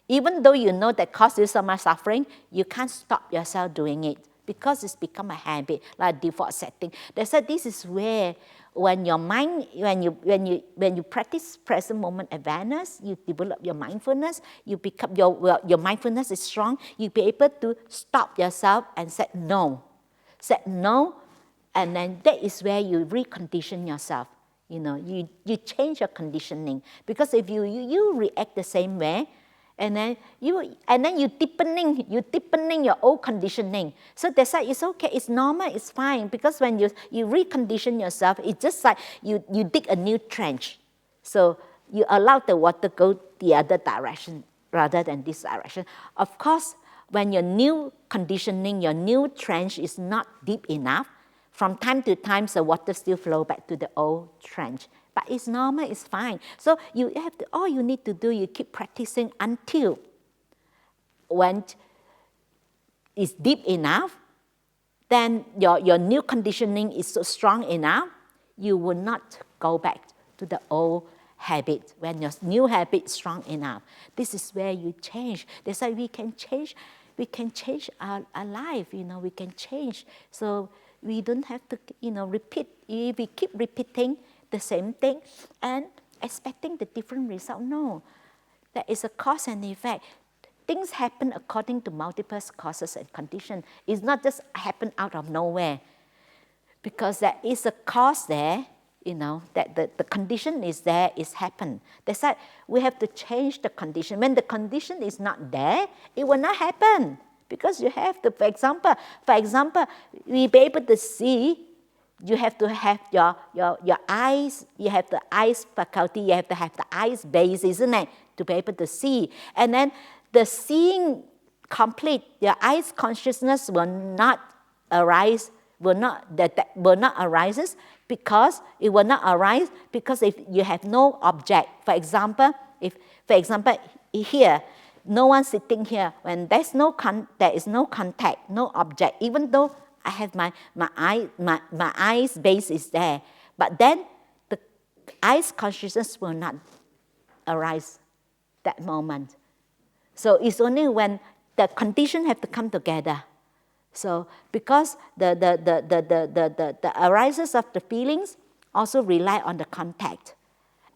Even though you know that causes you so much suffering, you can't stop yourself doing it because it's become a habit, like a default setting. They said this is where when your mind, when you practice present moment awareness, you develop your mindfulness, you become your mindfulness is strong, you'll be able to stop yourself and say no. Said no, and then that is where you recondition yourself. You change your conditioning, because if you react the same way, and then you deepening your old conditioning. So that's why it's okay, it's normal, it's fine, because when you recondition yourself, it's just like you dig a new trench. So you allow the water go the other direction rather than this direction. Of course, when your new conditioning, your new trench is not deep enough, from time to time the water still flow back to the old trench. But it's normal, it's fine. So all you need to do, you keep practicing until when it's deep enough, then your new conditioning is so strong enough, you will not go back to the old habit. When your new habit is strong enough, this is where you change. That's why we can change our life, we can change. So we don't have to, repeat. If we keep repeating the same thing and expecting the different result, no. There is a cause and effect. Things happen according to multiple causes and conditions. It's not just happen out of nowhere. Because there is a cause there, that the condition is there, it's happened. That's why we have to change the condition. When the condition is not there, it will not happen. Because you have to, for example, we be able to see, you have to have your eyes, you have the eyes faculty, you have to have the eyes base, isn't it? To be able to see. And then the seeing complete, your eyes consciousness will not arise, because it will not arise because if you have no object. For example, here, no one sitting here, when there is no contact, no object, even though I have my eyes base is there, but then the eyes consciousness will not arise that moment. So it's only when the condition have to come together. So because the arises of the feelings also rely on the contact.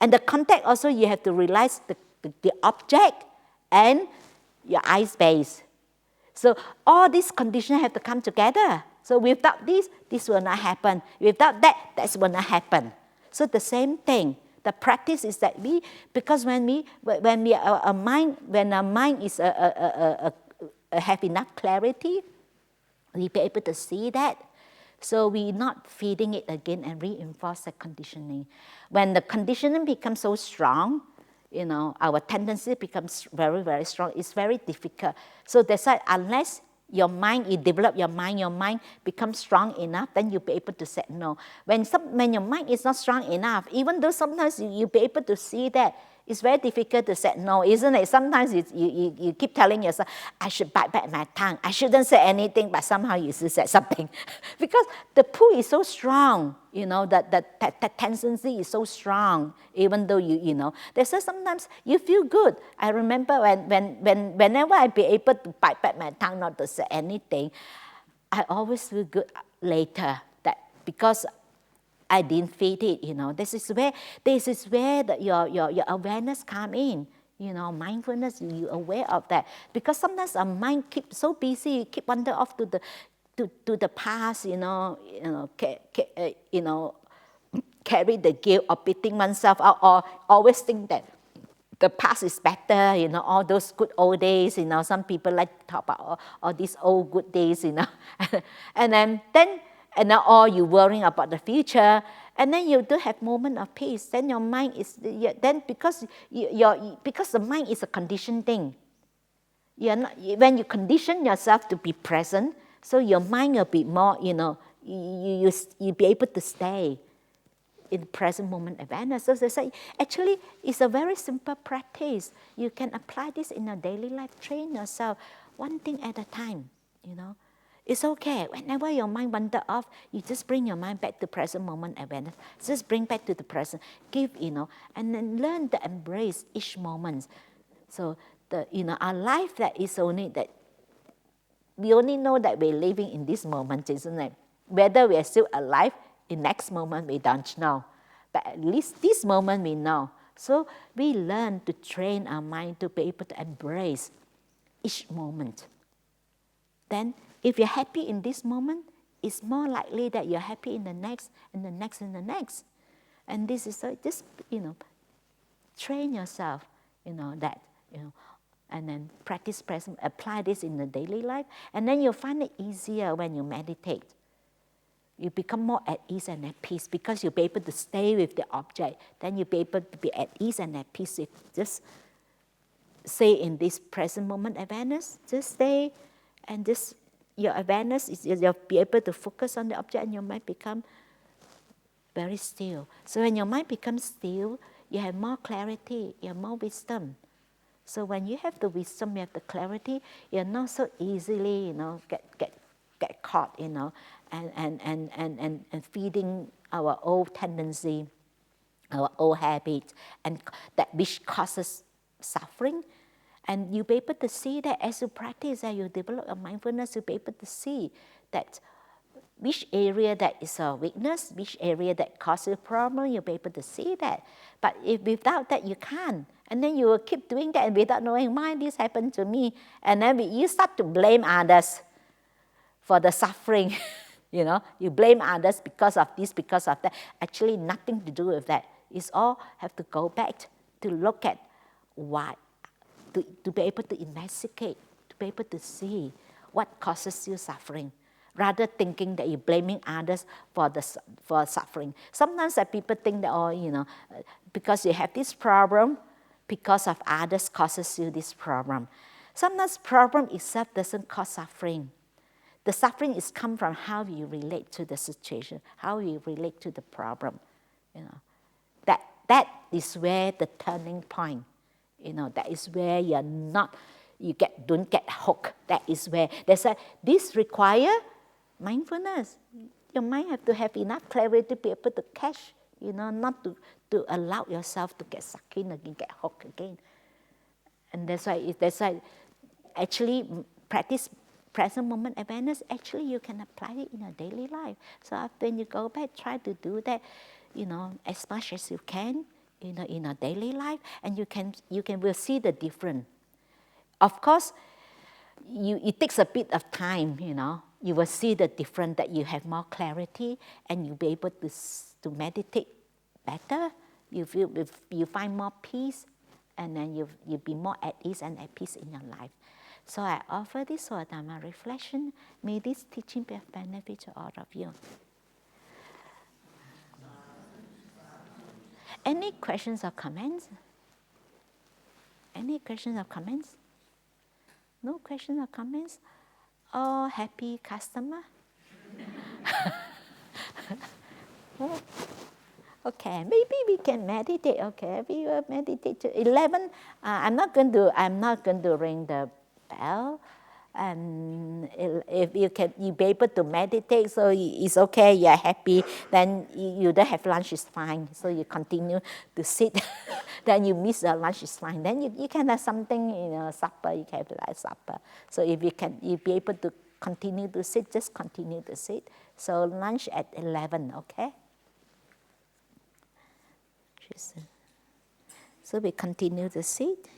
And the contact also you have to realize the object and your eye space. So all these conditions have to come together. So without this will not happen. Without that will not happen. So the same thing. The practice is that because when our mind is have enough clarity, we be able to see that. So we're not feeding it again and reinforce the conditioning. When the conditioning becomes so strong, our tendency becomes very, very strong. It's very difficult. So that's why unless you develop your mind becomes strong enough, then you'll be able to say no. When your mind is not strong enough, even though sometimes you'll be able to see that, it's very difficult to say no, isn't it? Sometimes you keep telling yourself, I should bite back my tongue. I shouldn't say anything, but somehow you still say something. Because the pull is so strong, that tendency is so strong, even though There's sometimes you feel good. I remember whenever I be able to bite back my tongue not to say anything, I always feel good later, because I didn't feed it, This is where your awareness come in, mindfulness. You're aware of that, because sometimes our mind keeps so busy, you keep wander off to the past, carry the guilt of beating oneself up, or always think that the past is better, all those good old days, Some people like to talk about all these old good days, and then all you worrying about the future, And then you do have moment of peace. Then your mind is, then because the mind is a conditioned thing. You're not, when you condition yourself to be present, so your mind will be more, you'll be able to stay in present moment awareness. So they say, actually, it's a very simple practice. You can apply this in your daily life. Train yourself one thing at a time, It's okay. Whenever your mind wander off, you just bring your mind back to present moment awareness. Just bring back to the present. And then learn to embrace each moment. So our life that is only that we only know that we're living in this moment, isn't it? Whether we are still alive, in next moment we don't know. But at least this moment we know. So we learn to train our mind to be able to embrace each moment. Then if you're happy in this moment, it's more likely that you're happy in the next, and the next, and the next. And this is just, train yourself, and then practice present, apply this in the daily life, and then you'll find it easier when you meditate. You become more at ease and at peace because you'll be able to stay with the object. Then you'll be able to be at ease and at peace. Just stay in this present moment awareness. Just stay, and just your awareness you'll be able to focus on the object, and your mind become very still. So when your mind becomes still, you have more clarity, you have more wisdom. So when you have the wisdom, you have the clarity, you're not so easily, get caught, and feeding our old tendency, our old habit, and that which causes suffering. And you'll be able to see that as you practice, as you develop your mindfulness, you'll be able to see that which area that is a weakness, which area that causes a problem, you'll be able to see that. But if without that, you can't. And then you will keep doing that, and without knowing why this happened to me. And then you start to blame others for the suffering. You blame others because of this, because of that. Actually, nothing to do with that. It's all have to go back to look at why. To be able to investigate, to be able to see what causes you suffering, rather thinking that you're blaming others for suffering. Sometimes people think that, because you have this problem, because of others causes you this problem. Sometimes problem itself doesn't cause suffering. The suffering is come from how you relate to the situation, how you relate to the problem. That is where the turning point. That is where don't get hooked. That is where this require mindfulness. Your mind have to have enough clarity to be able to catch, not to allow yourself to get sucked in again, get hooked again. And that's why actually practice present moment awareness. Actually, you can apply it in your daily life. So when you go back, try to do that, as much as you can. In our daily life, and will see the difference. Of course, it takes a bit of time. You will see the difference, that you have more clarity, and you'll be able to meditate better. You find more peace, and then you'll be more at ease and at peace in your life. So I offer this for Dharma reflection. May this teaching be of benefit to all of you. Any questions or comments? Any questions or comments? No questions or comments? All happy customer? Okay, maybe we can meditate. Okay, we will meditate to 11. I'm not going to ring the bell. And if you be able to meditate, so it's okay, you're happy, then you don't have lunch, is fine. So you continue to sit, then you miss the lunch, is fine. Then you can have something, supper, you can have supper. So if you be able to continue to sit, just continue to sit. So lunch at 11, okay? So we continue to sit.